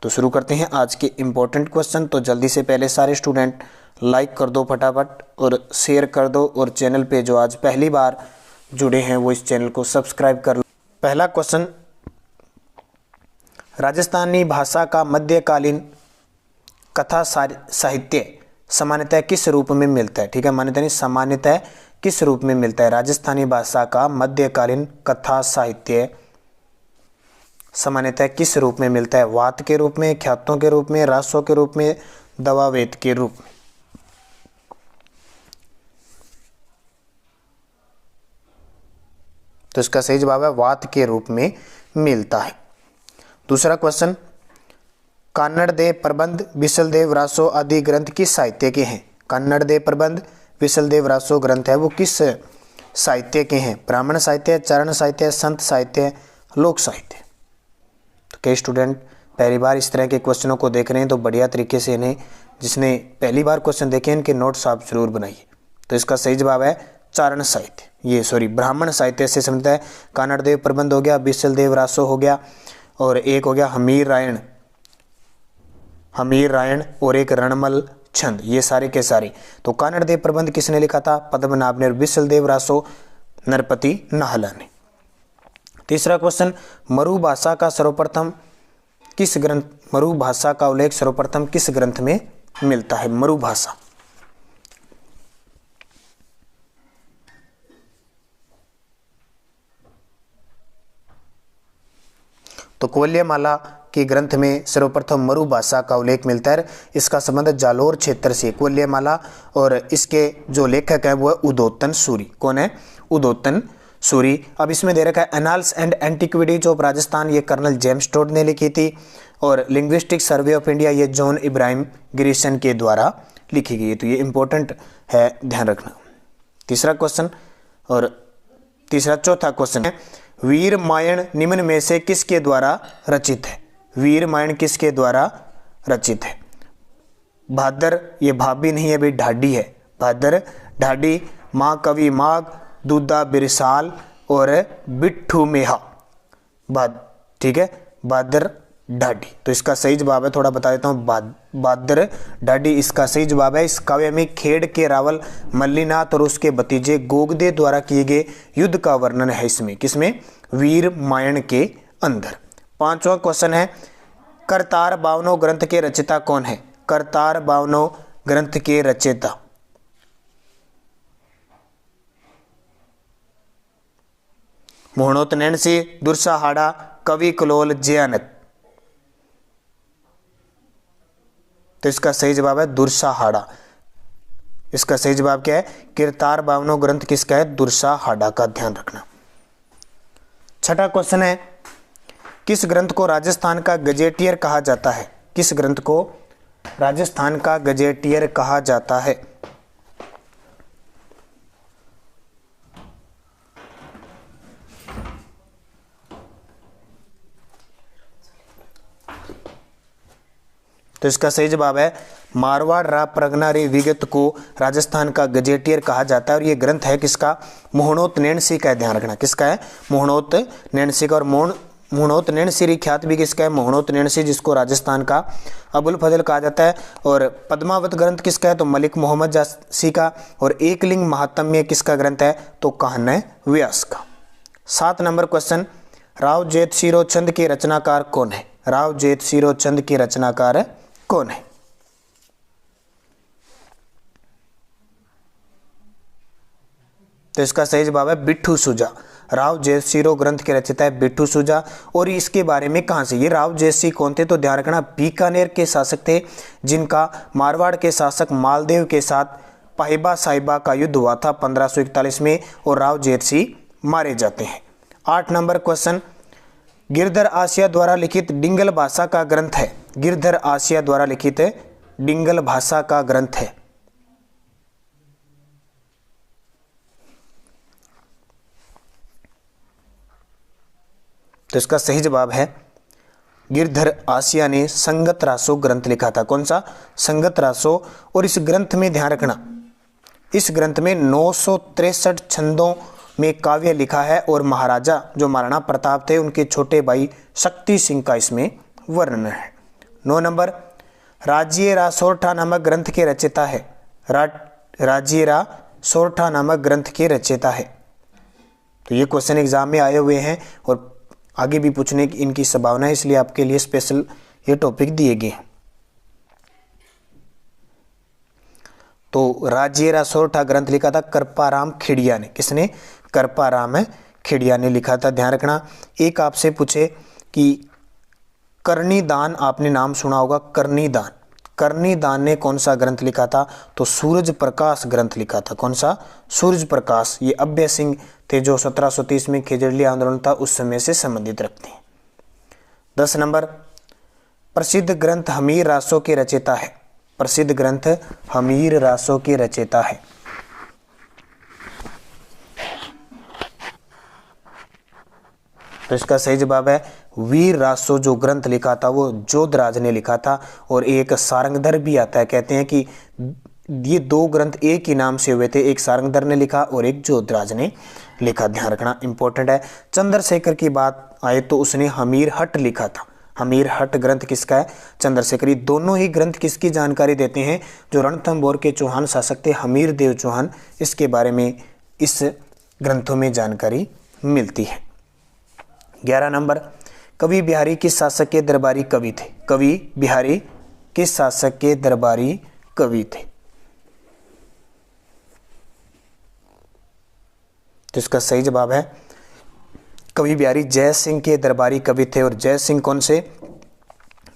तो शुरू करते हैं आज के इम्पोर्टेंट क्वेश्चन। तो जल्दी से पहले सारे स्टूडेंट लाइक कर दो फटाफट और शेयर कर दो, और चैनल पे जो आज पहली बार जुड़े हैं वो इस चैनल को सब्सक्राइब कर लो। पहला क्वेश्चन, राजस्थानी भाषा का मध्यकालीन कथा साहित्य सामान्यतः किस रूप में मिलता है? ठीक है, मान्यता नहीं, सामान्यतः किस रूप में मिलता है? राजस्थानी भाषा का मध्यकालीन कथा साहित्य सामान्यतः किस रूप में मिलता है? वात के रूप में, ख्यातों के रूप में, रासों के रूप में, दवावेद के रूप में। तो इसका सही जवाब है वात के रूप में मिलता है। दूसरा क्वेश्चन, कन्नड़ देव प्रबंध, विशलदेव रासो आदि ग्रंथ किस साहित्य के हैं? कन्नड़ देव प्रबंध, विशलदेव रासो ग्रंथ है वो किस साहित्य के हैं? ब्राह्मण साहित्य, चरण साहित्य, संत साहित्य, लोक साहित्य। तो कई स्टूडेंट पहली बार इस तरह के क्वेश्चनों को देख रहे हैं, तो बढ़िया तरीके से इन्हें, जिसने पहली बार क्वेश्चन देखे इनके नोट्स आप जरूर बनाइए। तो इसका सही जवाब है चारण साहित्य, ब्राह्मण साहित्य से समझता है। कन्नड़ देव प्रबंध हो गया, विशलदेव रासो हो गया, और एक हो गया हमीर रायण और एक रणमल छंद, ये सारे के सारे। तो कन्नड़ देव प्रबंध किसने लिखा था? पद्मनाभ ने। विशलदेव रासो नरपति नाहला ने। तीसरा क्वेश्चन, मरु भाषा का उल्लेख सर्वप्रथम किस ग्रंथ में मिलता है? मरु भाषा। तो कोल्यमाला के ग्रंथ में सर्वप्रथम मरु भाषा का उल्लेख मिलता है। इसका संबंध जालोर क्षेत्र से, कोल्यमाला, और इसके जो लेखक है वो है उदोतन सूरी। कौन है? उदोतन सूरी। अब इसमें दे रखा है annals and antiquities of Rajasthan, ये कर्नल जेम्स टोड ने लिखी थी, और लिंग्विस्टिक सर्वे ऑफ इंडिया ये जॉन इब्राहिम ग्रीसन के द्वारा लिखी गई है। तो ये इंपॉर्टेंट है, ध्यान रखना। तीसरा क्वेश्चन, और चौथा क्वेश्चन है, वीरमायण निम्न में से किसके द्वारा रचित है? वीरमायण किसके द्वारा रचित है? भादर, ये भाभी नहीं है भाई, ढाडी है। भादर ढाडी, महाकवि माघ, दूधा बिरसाल और बिट्ठू मेहा। ठीक है, भादर ढाडी। तो इसका सही जवाब है, थोड़ा बता देता हूँ, भादर ढाडी इसका सही जवाब है। इस काव्य में खेड़ के रावल मल्लीनाथ और उसके भतीजे गोगदे द्वारा किए गए युद्ध का वर्णन है। इसमें किसमें? वीरमायण के अंदर। पांचवा क्वेश्चन है, करतार बावनो ग्रंथ के रचयिता कौन है? करतार बावनो ग्रंथ के रचयिता मोहनोत नैणसी, दुर्सा हाड़ा, कवि कलोल, जयानत। तो इसका सही जवाब है दुर्सा हाड़ा। इसका सही जवाब क्या है? किरतार बावनो ग्रंथ किसका है? दुर्सा हाड़ा का, ध्यान रखना। छठा क्वेश्चन है, किस ग्रंथ को राजस्थान का गजेटियर कहा जाता है? किस ग्रंथ को राजस्थान का गजेटियर कहा जाता है? तो इसका सही जवाब है मारवाड़ रा प्रगना रे विगत को राजस्थान का गजेटियर कहा जाता है, और ये ग्रंथ है किसका? मोहनोत नैणसी का, ध्यान रखना। किसका है? मोहनोत नैणसी का। और मोहनोत नैणसी ख्यात भी किसका है? मोहनोत नैणसी, जिसको राजस्थान का अबुल फजल कहा जाता है। और पद्मावत ग्रंथ किसका है? तो मलिक मोहम्मद जासी का। और एकलिंग महात्म्य किसका ग्रंथ है? तो कान्ह व्यास का। 7 नंबर क्वेश्चन, राव जेत सिरो चंद के रचनाकार कौन है? राव जेत सिरो चंद के रचनाकार कौन है? तो इसका सही जवाब है बिट्ठू सुजा। राव जयसिरो ग्रंथ के रचयिता है बिट्ठू सुजा। और इसके बारे में कहां से? ये राव जयसी कौन थे? तो ध्यान रखना, बीकानेर के शासक थे, जिनका मारवाड़ के शासक मालदेव के साथ पाहिबा साहिबा का युद्ध हुआ था 1541 में, और राव जयसी मारे जाते हैं। 8 नंबर क्वेश्चन, गिरधर आसिया द्वारा लिखित डिंगल भाषा का ग्रंथ है। गिरधर आसिया द्वारा लिखित डिंगल भाषा का ग्रंथ है। तो इसका सही जवाब है गिरधर आसिया ने संगत रासो ग्रंथ लिखा था। कौन सा? संगत रासो। और इस ग्रंथ में ध्यान रखना, इस ग्रंथ में 963 छंदों में काव्य लिखा है, और महाराजा जो महाराणा प्रताप थे उनके छोटे भाई शक्ति सिंह का इसमें वर्णन है। 9 नंबर, राजिएरा सोरठा नामक ग्रंथ के रचयिता है। राजिएरा सोरठा नामक ग्रंथ के रचयिता है। तो ये क्वेश्चन एग्जाम में आए हुए हैं और आगे भी पूछने की इनकी संभावना है, इसलिए आपके लिए स्पेशल ये टॉपिक दिए गए हैं। तो राजिएरा सोरठा ग्रंथ लिखा था कृपाराम खेड़िया ने। किसने? कृपाराम खेड़िया ने लिखा था। ध्यान रखना, एक आपसे पूछे कि करनीदान, आपने नाम सुना होगा करनीदान। करनीदान ने कौन सा ग्रंथ लिखा था? तो सूरज प्रकाश ग्रंथ लिखा था। कौन सा? सूरज प्रकाश। ये अभय सिंह थे जो 1730 में खेजड़िया आंदोलन था उस समय से संबंधित रखते हैं। 10 नंबर, प्रसिद्ध ग्रंथ हमीर रासों के रचयिता है। प्रसिद्ध ग्रंथ हमीर रासों के रचयिता है। तो इसका सही जवाब है वीर रासो। जो ग्रंथ लिखा था वो जोधराज ने लिखा था। और एक सारंगधर भी आता है। कहते हैं कि ये 2 ग्रंथ एक ही नाम से हुए थे, एक सारंगधर ने लिखा और एक जोधराज ने लिखा। ध्यान रखना, इंपॉर्टेंट है। चंद्रशेखर की बात आए तो उसने हमीर हट लिखा था। हमीर हट ग्रंथ किसका है? चंद्रशेखर। ये दोनों ही ग्रंथ किसकी जानकारी देते हैं? जो रणथंभौर के चौहान शासक थे हमीर देव चौहान, इसके बारे में इस ग्रंथों में जानकारी मिलती है। 11 नंबर, कवि बिहारी किस शासक के दरबारी कवि थे? कवि बिहारी किस शासक के दरबारी कवि थे? तो इसका सही जवाब है कवि बिहारी जय सिंह के दरबारी कवि थे। और जय सिंह कौन से?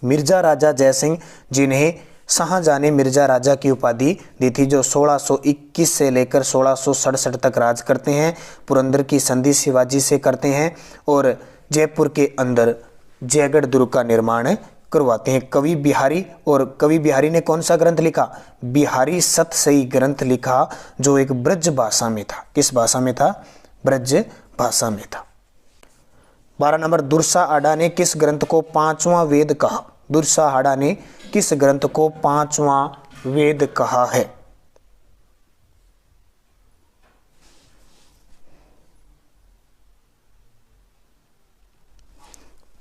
मिर्जा राजा जय सिंह, जिन्हें शाहजहां ने मिर्जा राजा की उपाधि दी थी, जो 1621 से लेकर 1667 तक राज करते हैं। पुरंदर की संधि शिवाजी से करते हैं और जयपुर के अंदर जयगढ़ दुर्ग का निर्माण करवाते हैं। कवि बिहारी। और कवि बिहारी ने कौन सा ग्रंथ लिखा? बिहारी सतसई ग्रंथ लिखा, जो एक ब्रज भाषा में था। किस भाषा में था? ब्रज भाषा में था। 12 नंबर, दुर्सा आडा ने किस ग्रंथ को 5वां वेद कहा? दुर्सा आडा ने किस ग्रंथ को 5वां वेद कहा है?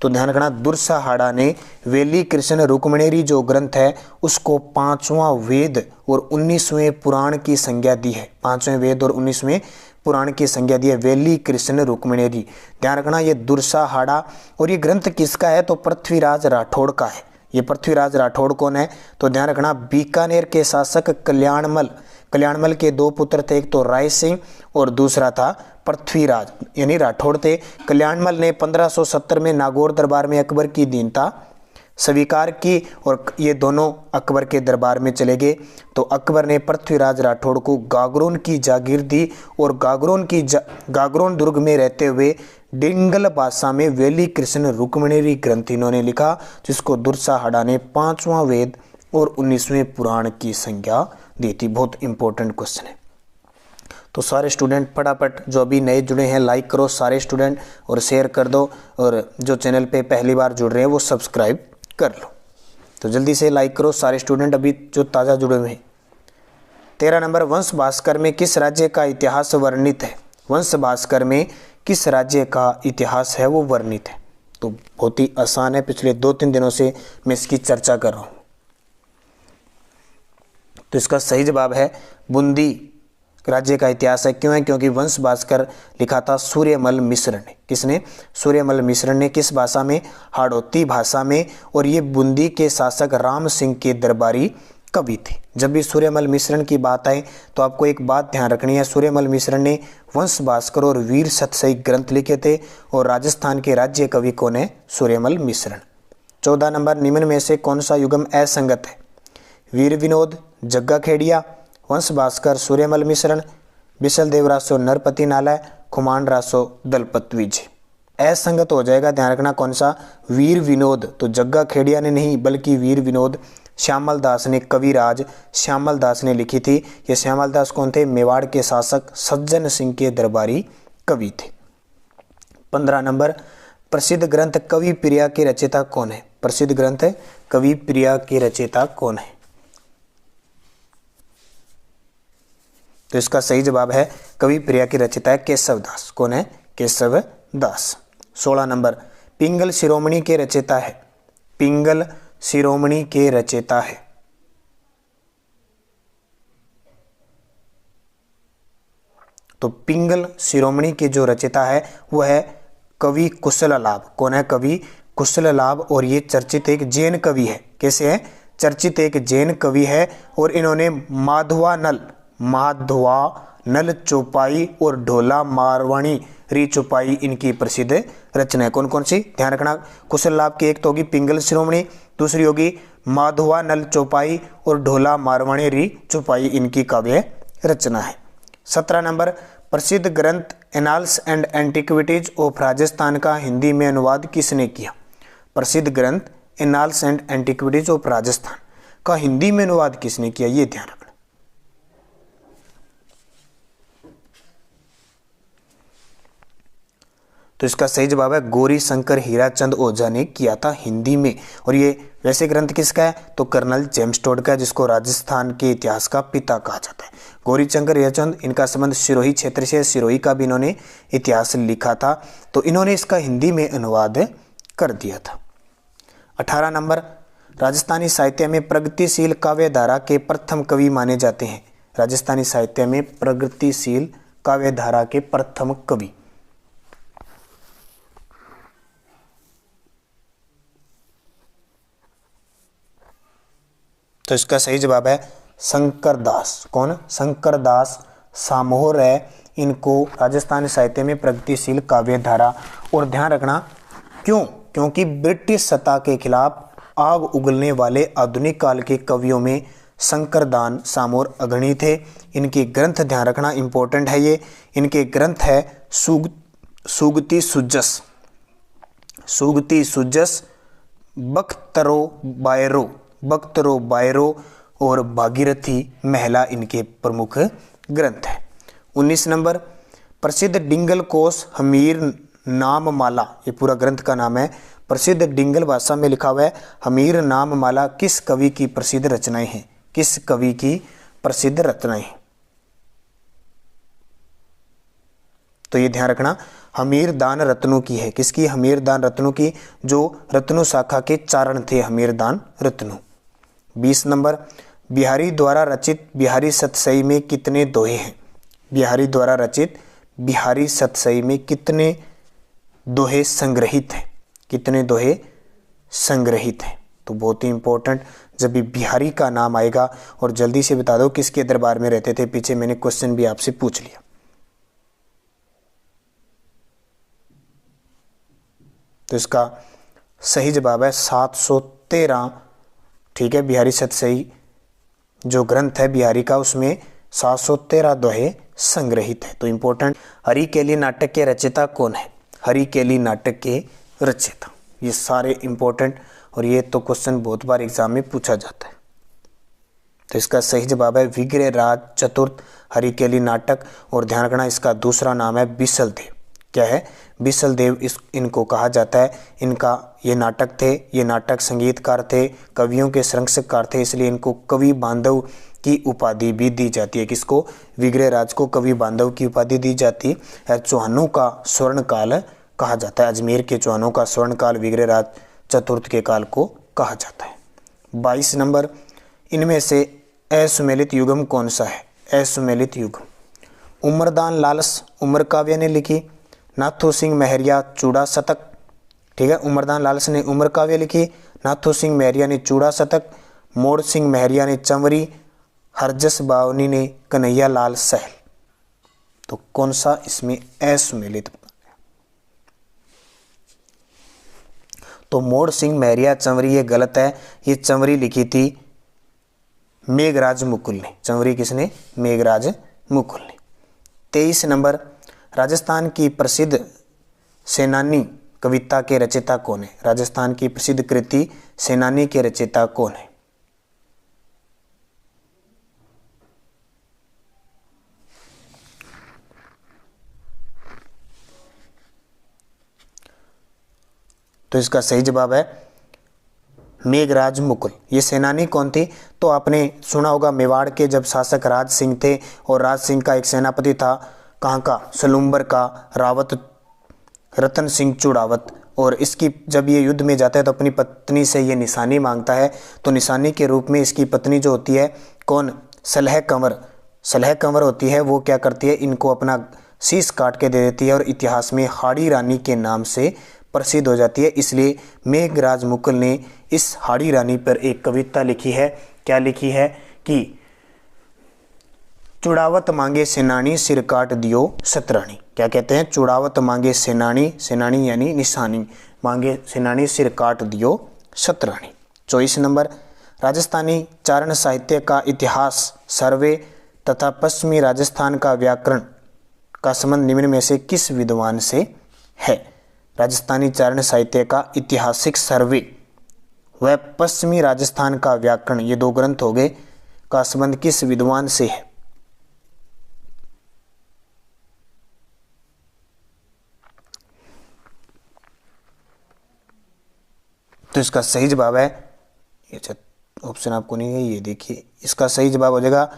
तो ध्यान रखना, दुर्साहाड़ा ने वेली कृष्ण रुक्मणेरी जो ग्रंथ है उसको 5वां वेद और 19वें पुराण की संज्ञा दी है। 5वें वेद और 19वें पुराण की संज्ञा दी है वेली कृष्ण रुक्मणेरी। ध्यान रखना, ये दुर्साहाड़ा। और ये ग्रंथ किसका है? तो पृथ्वीराज राठौड़ का है। ये पृथ्वीराज राठौड़ कौन है? तो ध्यान रखना, बीकानेर के शासक कल्याणमल। कल्याणमल के 2 पुत्र थे, एक तो राय सिंह और दूसरा था पृथ्वीराज, यानी राठौड़ थे। कल्याणमल ने 1570 में नागौर दरबार में अकबर की दीनता स्वीकार की और ये दोनों अकबर के दरबार में चले गए। तो अकबर ने पृथ्वीराज राठौड़ को गागरोन की जागीर दी और गागरोन दुर्ग में रहते हुए डिंगल भाषा में वेली कृष्ण रुक्मणेरी ग्रंथ इन्होंने लिखा, जिसको दुर्साहाड़ा ने 5वां वेद और 19वें पुराण की संज्ञा दी थी। बहुत इंपॉर्टेंट क्वेश्चन है। तो सारे स्टूडेंट फटाफट जो अभी नए जुड़े हैं लाइक करो सारे स्टूडेंट और शेयर कर दो, और जो चैनल पे पहली बार जुड़ रहे हैं वो सब्सक्राइब कर लो। तो जल्दी से लाइक करो सारे स्टूडेंट अभी जो ताज़ा जुड़े हुए हैं। 13 नंबर, वंश भास्कर में किस राज्य का इतिहास वर्णित है? वंश भास्कर में किस राज्य का इतिहास है वो वर्णित है? तो बहुत ही आसान है, पिछले 2-3 दिनों से मैं इसकी चर्चा कर रहा हूँ। तो इसका सही जवाब है बूंदी राज्य का इतिहास है। क्यों है? क्योंकि वंश भास्कर लिखा था सूर्यमल मिश्र ने। किसने? सूर्यमल मिश्र ने। किस भाषा में? हाड़ौती भाषा में। और ये बूंदी के शासक राम सिंह के दरबारी कवि थे। जब भी सूर्यमल मिश्रण की बात आए तो आपको एक बात ध्यान रखनी है, सूर्यमल मिश्रण ने वंश भास्कर और वीर सतसई ग्रंथ लिखे थे और राजस्थान के राज्य कवि कौन है? सूर्यमल मिश्रण। 14 नंबर, निम्न में से कौन सा युगम असंगत है? वीर विनोद जग्गा खेड़िया, वंश भास्कर सूर्यमल मिश्रण, बिसल देव रासो नरपति नालय, खुमान रासो दलपत विजय। असंगत हो जाएगा, ध्यान रखना कौन सा? वीर विनोद। तो जग्गा खेड़िया ने नहीं बल्कि वीर विनोद श्यामल दास ने, कविराज श्यामल दास ने लिखी थी। ये श्यामल दास कौन थे? मेवाड़ के शासक सज्जन सिंह के दरबारी कवि थे। 15 नंबर, प्रसिद्ध ग्रंथ कवि प्रिया के रचयिता कौन है? प्रसिद्ध ग्रंथ कवि प्रिया के रचयिता कौन है? तो इसका सही जवाब है कवि प्रिया की रचयिता है केशव दास। कौन है? केशव दास। 16 नंबर, पिंगल शिरोमणि के रचयिता है। पिंगल शिरोमणि के रचयिता है? तो पिंगल शिरोमणि के जो रचयिता है वो है कवि कुशललाभ। कौन है? कवि कुशललाभ। और ये चर्चित एक जैन कवि है। कैसे है? चर्चित एक जैन कवि है। और इन्होंने माधवानल चौपाई और ढोला मारवाणी री चौपाई इनकी प्रसिद्ध रचना है। कौन कौन सी? ध्यान रखना। कुशललाभ की एक तो होगी पिंगल शिरोमणि, दूसरी होगी माधवानल चौपाई और ढोला मारवाणी री चौपाई इनकी काव्य रचना है। 17 नंबर, प्रसिद्ध ग्रंथ annals and antiquities of Rajasthan का हिंदी में अनुवाद किसने किया? प्रसिद्ध ग्रंथ annals and antiquities of Rajasthan का हिंदी में अनुवाद किसने किया? ये ध्यान रखना। तो इसका सही जवाब है गौरी शंकर हीराचंद ओझा ने किया था हिंदी में। और ये वैसे ग्रंथ किसका है? तो कर्नल जेम्स टोड का, जिसको राजस्थान के इतिहास का पिता कहा जाता है। गौरी शंकर हीराचंद, इनका संबंध सिरोही क्षेत्र से, सिरोही का भी इन्होंने इतिहास लिखा था। तो इन्होंने इसका हिंदी में अनुवाद कर दिया था। 18 नंबर, राजस्थानी साहित्य में प्रगतिशील काव्यधारा के प्रथम कवि माने जाते हैं। राजस्थानी साहित्य में प्रगतिशील काव्यधारा के प्रथम कवि। तो इसका सही जवाब है शंकर दास। कौन? शंकर दास सामोर है। इनको राजस्थानी साहित्य में प्रगतिशील काव्यधारा। और ध्यान रखना क्यों? क्योंकि ब्रिटिश सत्ता के खिलाफ आग उगलने वाले आधुनिक काल के कवियों में शंकरदास सामोर अग्रणी थे। इनके ग्रंथ ध्यान रखना इंपॉर्टेंट है। ये इनके ग्रंथ है सूगती सुजस, बख्तरो बायरो और भागीरथी महिला इनके प्रमुख ग्रंथ हैं। 19 नंबर, प्रसिद्ध डिंगल कोश हमीर नाम माला, ये पूरा ग्रंथ का नाम है। प्रसिद्ध डिंगल भाषा में लिखा हुआ है हमीर नाम माला किस कवि की प्रसिद्ध रचनाएं हैं? किस कवि की प्रसिद्ध रचनाएं हैं? तो ये ध्यान रखना हमीरदान रत्नों की है। किसकी? हमीरदान रत्नों की, जो रत्नों शाखा के चारण थे हमीरदान रत्नों। 20 नंबर, बिहारी द्वारा रचित बिहारी सतसई में कितने दोहे हैं? बिहारी द्वारा रचित बिहारी सतसई में कितने दोहे संग्रहित हैं? कितने दोहे संग्रहित हैं? तो बहुत ही इंपॉर्टेंट, जब भी बिहारी का नाम आएगा। और जल्दी से बता दो किसके दरबार में रहते थे, पीछे मैंने क्वेश्चन भी आपसे पूछ लिया। तो इसका सही जवाब है 713। ठीक है, बिहारी सतसई जो ग्रंथ है बिहारी का, उसमें 713 दोहे संग्रहित है। तो इंपॉर्टेंट, हरिकेली नाटक के रचयिता कौन है? हरिकेली नाटक के रचयिता, ये सारे इंपॉर्टेंट। और ये तो क्वेश्चन बहुत बार एग्जाम में पूछा जाता है। तो इसका सही जवाब है विग्रह राज चतुर्थ हरिकेली नाटक। और ध्यान रखना इसका दूसरा नाम है बिसल देव। क्या है? बिसल देव इनको कहा जाता है। इनका ये नाटक थे, ये नाटक संगीतकार थे, कवियों के संरक्षककार थे, इसलिए इनको कवि बांधव की उपाधि भी दी जाती है। किसको? विग्रह राज को कवि बांधव की उपाधि दी जाती है। चौहानों का स्वर्ण काल कहा जाता है। अजमेर के चौहानों का स्वर्ण काल विग्रह राज चतुर्थ के काल को कहा जाता है। 22 नंबर, इनमें से असुमेलित युगम कौन सा है? असुमेलित युगम उमरदान लालस उमर काव्य ने लिखी, नाथू सिंह महरिया चूड़ा शतक। ठीक है, उमरदान लालस ने उमर काव्य लिखी, नाथू सिंह महरिया ने चूड़ा शतक, मोड़ सिंह महरिया ने चंवरी, हरजस बावनी ने कन्हैया लाल सहल। तो कौन सा इसमें असुमेलित? तो मोड़ सिंह महरिया चंवरी ये गलत है। ये चंवरी लिखी थी मेघराज मुकुल ने। चंवरी किसने? मेघराज मुकुल ने। 23 नंबर, राजस्थान की प्रसिद्ध सेनानी कविता के रचयिता कौन है? राजस्थान की प्रसिद्ध कृति सेनानी के रचयिता कौन है? तो इसका सही जवाब है मेघराज मुकुल। ये सेनानी कौन थी? तो आपने सुना होगा मेवाड़ के जब शासक राज सिंह थे, और राज सिंह का एक सेनापति था, कहाँ का? सलूम्बर का, रावत रतन सिंह चुड़ावत। और इसकी जब ये युद्ध में जाता है तो अपनी पत्नी से ये निशानी मांगता है, तो निशानी के रूप में इसकी पत्नी जो होती है कौन, सलह कंवर होती है, वो क्या करती है, इनको अपना शीश काट के दे देती है और इतिहास में हाड़ी रानी के नाम से प्रसिद्ध हो जाती है। इसलिए मेघराज मुकुल ने इस हाड़ी रानी पर एक कविता लिखी है। क्या लिखी है कि चुड़ावत मांगे सेनानी सिर काट दियो सतरानी। क्या कहते हैं, चुड़ावत मांगे सेनानी, सेनानी यानी निशानी, मांगे सेनानी सिर काट दियो सतरानी। 24 नंबर, राजस्थानी चारण साहित्य का इतिहास सर्वे तथा पश्चिमी राजस्थान का व्याकरण का संबंध निम्न में से किस विद्वान से है। राजस्थानी चारण साहित्य का ऐतिहासिक सर्वे व पश्चिमी राजस्थान का व्याकरण, ये दो ग्रंथ हो गए, का संबंध किस विद्वान से है। तो इसका सही जवाब है, ये ऑप्शन आपको नहीं है, ये देखिए, इसका सही जवाब हो जाएगा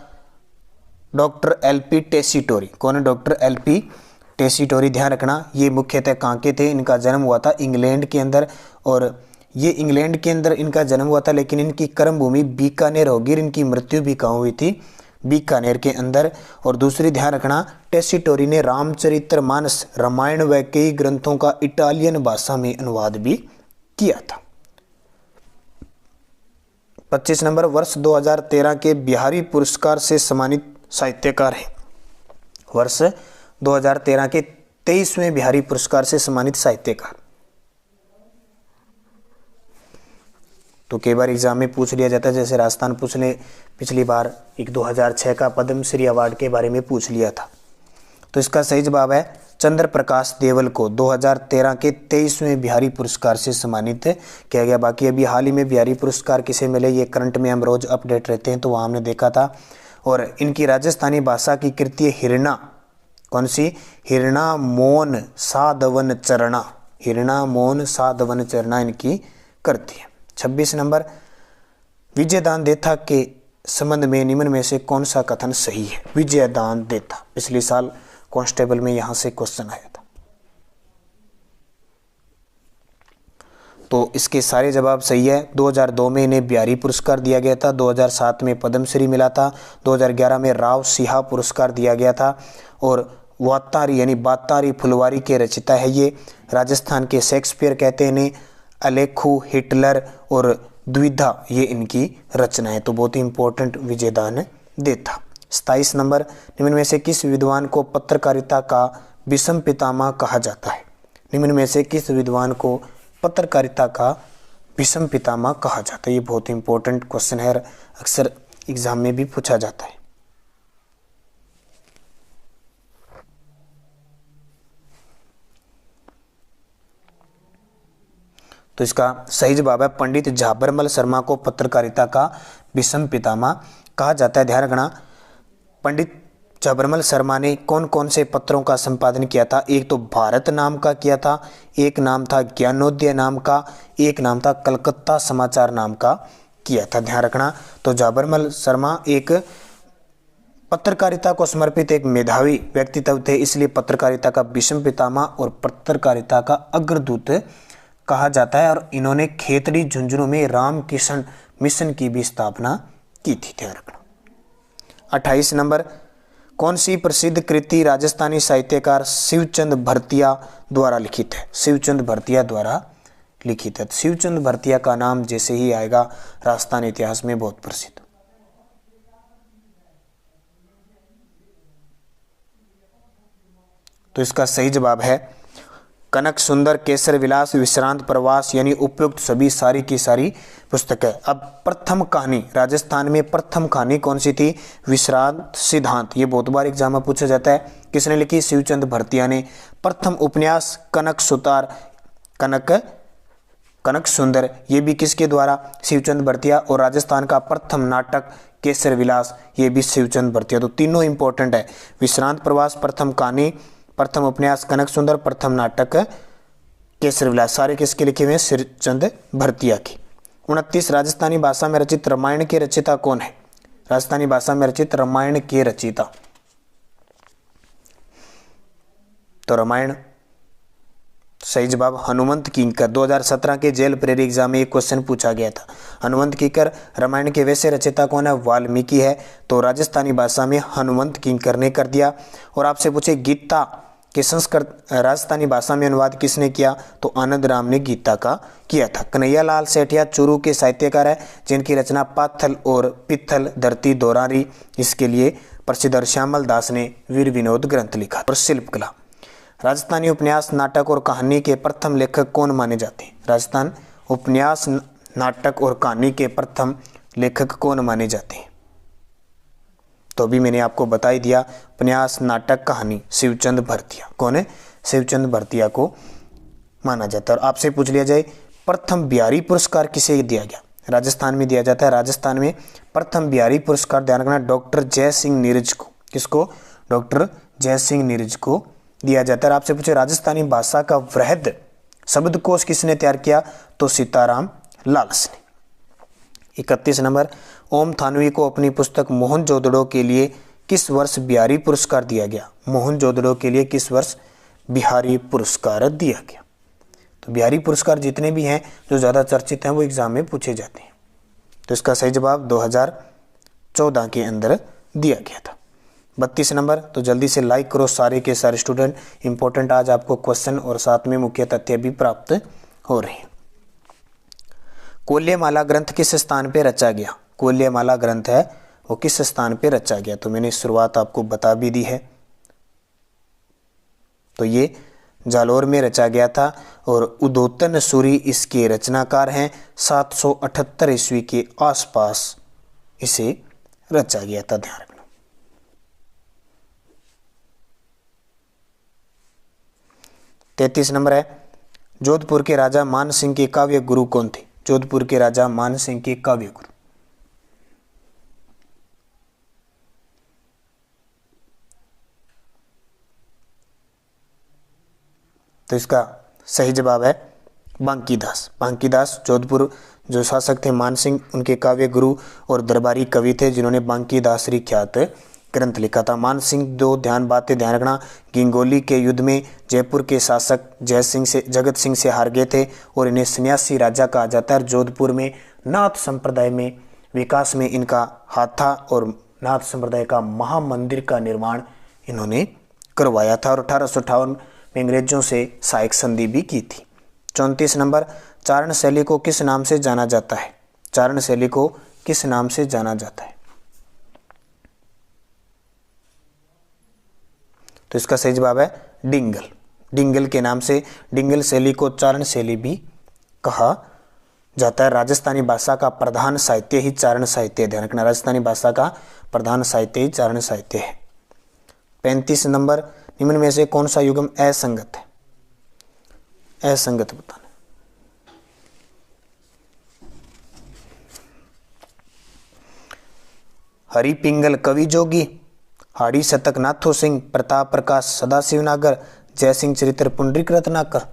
डॉक्टर एलपी टेसीटोरी। कौन है, डॉक्टर एलपी टेसीटोरी। ध्यान रखना, ये मुख्यतः कहाँ के थे, इनका जन्म हुआ था इंग्लैंड के अंदर, और ये इंग्लैंड के अंदर इनका जन्म हुआ था, लेकिन इनकी कर्मभूमि बीकानेर होगी, इनकी मृत्यु भी कहाँ हुई थी, बीकानेर के अंदर। और दूसरी ध्यान रखना, टेसीटोरी ने रामचरितमानस, रामायण व कई ग्रंथों का इटालियन भाषा में अनुवाद भी किया था। 25 नंबर, वर्ष 2013 के बिहारी पुरस्कार से सम्मानित साहित्यकार है। वर्ष 2013 के 23वें बिहारी पुरस्कार से सम्मानित साहित्यकार। तो कई बार एग्जाम में पूछ लिया जाता है, जैसे राजस्थान पूछ ले, पिछली बार एक 2006 का पद्मश्री अवार्ड के बारे में पूछ लिया था। तो इसका सही जवाब है चंद्र प्रकाश देवल को 2013 के 23वें बिहारी पुरस्कार से सम्मानित किया गया। बाकी अभी हाल ही में बिहारी पुरस्कार किसे मिले, ये करंट में हम रोज अपडेट रहते हैं, तो वहाँ हमने देखा था। और इनकी राजस्थानी भाषा की कृति है हिरणा, कौन सी, हिरणा मोन साधवन चरणा, हिरणा मोन साधवन चरणा इनकी कृति है। 26 नंबर, विजयदान देथा के संबंध में निम्न में से कौन सा कथन सही है। विजयदान देथा, पिछले साल कांस्टेबल में यहां से क्वेश्चन आया था, तो इसके सारे जवाब सही है। 2002 में इन्हें बिहारी पुरस्कार दिया गया था, 2007 में पद्मश्री मिला था, 2011 में राव सिहा पुरस्कार दिया गया था। और वातारी यानी बातारी फुलवारी के रचिता है ये। राजस्थान के शेक्सपियर कहते हैं इन्हें। अलेखू, हिटलर और द्विधा ये इनकी रचना है। तो बहुत ही इंपॉर्टेंट विजयदान देथा। 27 नंबर, निम्न में से किस विद्वान को पत्रकारिता का विषम पितामह कहा जाता है। निम्न में से किस विद्वान को पत्रकारिता का विषम पितामह कहा जाता है। ये बहुत इंपॉर्टेंट क्वेश्चन है, अक्सर एग्जाम में भी पूछा जाता है। तो इसका सही जवाब है पंडित झाबरमल शर्मा को पत्रकारिता का विषम पितामह कहा जाता है। ध्यान रखना, पंडित झाबरमल शर्मा ने कौन कौन से पत्रों का संपादन किया था। एक तो भारत नाम का किया था, एक नाम था ज्ञानोदय नाम का, एक नाम था कलकत्ता समाचार नाम का किया था। ध्यान रखना, तो झाबरमल शर्मा एक पत्रकारिता को समर्पित एक मेधावी व्यक्तित्व थे, इसलिए पत्रकारिता का विषम पितामह और पत्रकारिता का अग्रदूत कहा जाता है। और इन्होंने खेतड़ी झुंझुनू में रामकिशन मिशन की भी स्थापना की थी। ध्यान रखना। 28 नंबर, कौन सी प्रसिद्ध कृति राजस्थानी साहित्यकार शिवचंद भरतिया द्वारा लिखित है। शिवचंद भरतिया द्वारा लिखित है। शिवचंद भरतिया का नाम जैसे ही आएगा राजस्थान इतिहास में बहुत प्रसिद्ध। तो इसका सही जवाब है कनक सुंदर, केसर विलास, विश्रांत प्रवास, यानी उपयुक्त सभी सारी की सारी पुस्तक है। अब प्रथम कहानी, राजस्थान में प्रथम कहानी कौन सी थी। विश्रांत सिद्धांत, ये बहुत बार एग्जाम में पूछा जाता है। किसने लिखी, शिवचंद भरतिया ने। प्रथम उपन्यास कनक सुतार, कनक सुंदर, ये भी किसके द्वारा, शिवचंद भरतिया। और राजस्थान का प्रथम नाटक केसर विलास, ये भी शिवचंद भरतिया। तो तीनों इंपॉर्टेंट है, विश्रांत प्रवास, प्रथम कहानी, प्रथम उपन्यास कनक सुंदर, प्रथम नाटक केसर विलास, सारे किसके लिखे हुए हैं, शिवचंद भरतिया की। 29, राजस्थानी भाषा में रचित रामायण के रचयिता कौन है। राजस्थानी भाषा में रचित रामायण के रचयिता, तो रामायण सही जवाब हनुमंत किंकर। 2017 के जेल प्रेरी एग्जाम में एक क्वेश्चन पूछा गया था। हनुमंत किंकर रामायण के वैसे रचयिता कौन है? वाल्मीकि है, तो राजस्थानी भाषा में हनुमंत किंकर ने कर दिया। और आपसे पूछे गीता के संस्कृत राजस्थानी भाषा में अनुवाद किसने किया? तो आनंद राम ने गीता का किया था। कन्हैयालाल सेठिया चूरू के साहित्यकार है जिनकी रचना पाथल और पित्थल धरती दोरारी, इसके लिए प्रसिद्ध। और श्यामल दास ने वीर विनोद ग्रंथ लिखा। और शिल्पकला, राजस्थानी उपन्यास नाटक और कहानी के प्रथम लेखक कौन माने जाते हैं? राजस्थान उपन्यास नाटक और कहानी के प्रथम लेखक कौन माने जाते हैं? तो अभी मैंने आपको बता ही दिया, उपन्यास नाटक कहानी शिवचंद भरतिया। कौन है? शिवचंद भरतिया को माना जाता है। और आपसे पूछ लिया जाए प्रथम बिहारी पुरस्कार किसे दिया गया? राजस्थान में दिया जाता है। राजस्थान में प्रथम बिहारी पुरस्कार ध्यान रखना डॉक्टर जय सिंह नीरज को। किसको? डॉक्टर जय सिंह नीरज को दिया जाता है। आपसे पूछे राजस्थानी भाषा का वृहद शब्दकोश किसने तैयार किया? तो सीताराम लालस ने। 31 नंबर, ओम थानवी को अपनी पुस्तक मोहनजोदड़ो के लिए किस वर्ष बिहारी पुरस्कार दिया गया? मोहनजोदड़ो के लिए किस वर्ष बिहारी पुरस्कार दिया गया? तो बिहारी पुरस्कार जितने भी हैं जो ज़्यादा चर्चित हैं वो एग्जाम में पूछे जाते हैं। तो इसका सही जवाब 2014 के अंदर दिया गया था। 32 नंबर, तो जल्दी से लाइक करो सारे के सारे स्टूडेंट, इंपॉर्टेंट आज आपको क्वेश्चन और साथ में मुख्य तथ्य भी प्राप्त हो रहे हैं। कोल्यमाला ग्रंथ किस स्थान पे रचा गया? कोल्यमाला ग्रंथ है वो किस स्थान पे रचा गया? तो मैंने शुरुआत आपको बता भी दी है। तो ये जालोर में रचा गया था और उदोतन सूरी इसके रचनाकार हैं। 778 ईस्वी के आसपास इसे रचा गया था, ध्यान रखना। 33 नंबर है, जोधपुर के राजा मान सिंह के काव्य गुरु कौन थे? जोधपुर के राजा मान सिंह के काव्य गुरु। तो इसका सही जवाब है बांकीदास। बांकीदास जोधपुर जो शासक थे मान सिंह, उनके काव्य गुरु और दरबारी कवि थे जिन्होंने बांकीदासरी ख्यात ग्रंथ लिखा था। मान सिंह दो बातें ध्यान रखना, गिंगोली के युद्ध में जयपुर के शासक जगत सिंह से हार गए थे और इन्हें सन्यासी राजा कहा जाता है। जोधपुर में नाथ संप्रदाय में विकास में इनका हाथ था और नाथ संप्रदाय का महामंदिर का निर्माण इन्होंने करवाया था और 1858 में अंग्रेजों से सहायक संधि भी की थी। 34 नंबर, चारण शैली को किस नाम से जाना जाता है? चारण शैली को किस नाम से जाना जाता है? तो इसका सही जवाब है डिंगल। डिंगल के नाम से, डिंगल शैली को चारण शैली भी कहा जाता है। राजस्थानी भाषा का प्रधान साहित्य ही चारण साहित्य है, ध्यान रखना। राजस्थानी भाषा का प्रधान साहित्य ही चारण साहित्य है। 35 नंबर, निम्न में से कौन सा युग्म असंगत है? असंगत बताना। हरि पिंगल कवि जोगी, हाड़ी शतक नाथो सिंह, प्रताप प्रकाश सदाशिव नागर, जयसिंह चरित्र पुंडरीक रत्नाकर।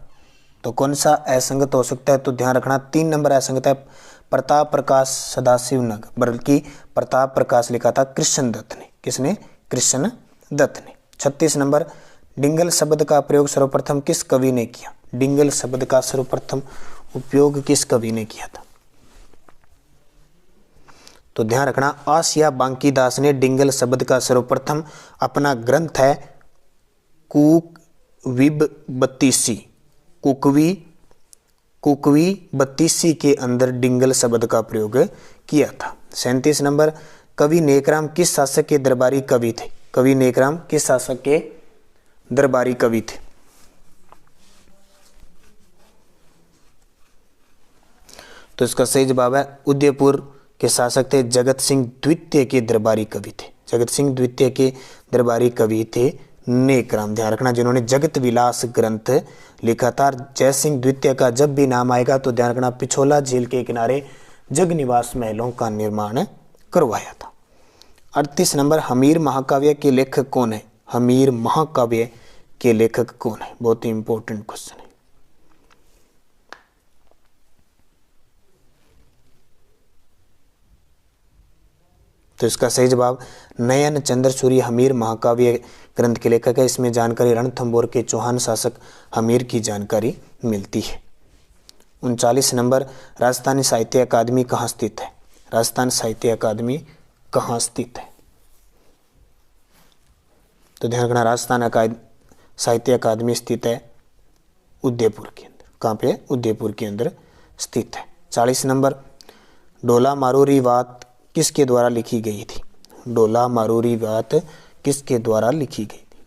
तो कौन सा असंगत हो सकता है? तो ध्यान रखना 3 नंबर असंगत है, प्रताप प्रकाश सदाशिव नागर, बल्कि प्रताप प्रकाश लिखा था कृष्ण दत्त ने। किसने? कृष्ण दत्त ने। 36 नंबर, डिंगल शब्द का प्रयोग सर्वप्रथम किस कवि ने किया? डिंगल शब्द का सर्वप्रथम उपयोग किस कवि ने किया था? तो ध्यान रखना आसिया बांकीदास ने डिंगल शब्द का सर्वप्रथम अपना ग्रंथ है कुकविब बत्तीसी, कुकवी बत्तीसी के अंदर डिंगल शब्द का प्रयोग किया था। 37 नंबर, कवि नेकराम किस शासक के दरबारी कवि थे? कवि नेकराम किस शासक के दरबारी कवि थे? तो इसका सही जवाब है उदयपुर के शासक थे जगत सिंह द्वितीय के दरबारी कवि थे। जगत सिंह द्वितीय के दरबारी कवि थे नेकराम, ध्यान रखना, जिन्होंने जगत विलास ग्रंथ लिखा था। जय सिंह द्वितीय का जब भी नाम आएगा तो ध्यान रखना पिछोला झील के किनारे जगनिवास महलों का निर्माण करवाया था। 38 नंबर, हमीर महाकाव्य के लेखक कौन है? हमीर महाकाव्य के लेखक कौन है? बहुत ही इंपॉर्टेंट क्वेश्चन है। तो तो इसका सही जवाब नयन चंद्र सूरी हमीर महाकाव्य ग्रंथ के लेखक है। इसमें जानकारी रणथंभौर के चौहान शासक हमीर की जानकारी मिलती है। 39 नंबर, राजस्थानी साहित्य अकादमी कहाँ स्थित है? राजस्थान साहित्य अकादमी कहाँ स्थित है? तो ध्यान रखना, राजस्थान साहित्य अकादमी स्थित है उदयपुर के अंदर। कहाँ पे? उदयपुर के अंदर स्थित है। 40 नंबर, डोला मारूरी बात किसके द्वारा लिखी गई थी? डोला मारूरी बात किसके द्वारा लिखी गई थी?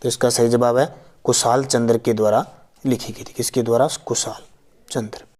तो इसका सही जवाब है कुशाल चंद्र के द्वारा लिखी गई थी। किसके द्वारा? कुशाल चंद्र।